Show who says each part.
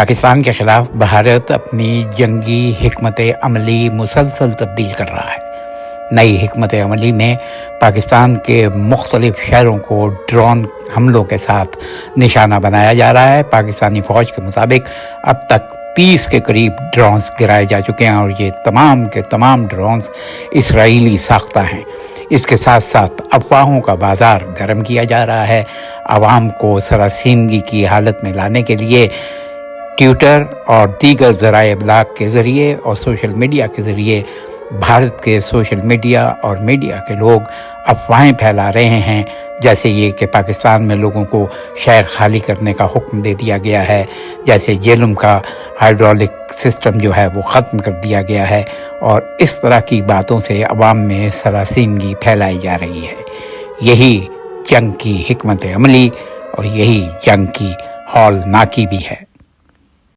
Speaker 1: پاکستان کے خلاف بھارت اپنی جنگی حکمت عملی مسلسل تبدیل کر رہا ہے۔ نئی حکمت عملی میں پاکستان کے مختلف شہروں کو ڈرون حملوں کے ساتھ نشانہ بنایا جا رہا ہے۔ پاکستانی فوج کے مطابق اب تک 30 کے قریب ڈرونز گرائے جا چکے ہیں اور یہ تمام کے تمام ڈرونز اسرائیلی ساختہ ہیں۔ اس کے ساتھ ساتھ افواہوں کا بازار گرم کیا جا رہا ہے۔ عوام کو سراسیمگی کی حالت میں لانے کے لیے ٹویٹر اور دیگر ذرائع ابلاغ کے ذریعے اور سوشل میڈیا کے ذریعے بھارت کے سوشل میڈیا اور میڈیا کے لوگ افواہیں پھیلا رہے ہیں، جیسے یہ کہ پاکستان میں لوگوں کو شہر خالی کرنے کا حکم دے دیا گیا ہے، جیسے جہلم کا ہائیڈرولک سسٹم جو ہے وہ ختم کر دیا گیا ہے، اور اس طرح کی باتوں سے عوام میں سراسیمگی پھیلائی جا رہی ہے۔ یہی جنگ کی حکمت عملی اور یہی جنگ کی ہولناکی بھی ہے۔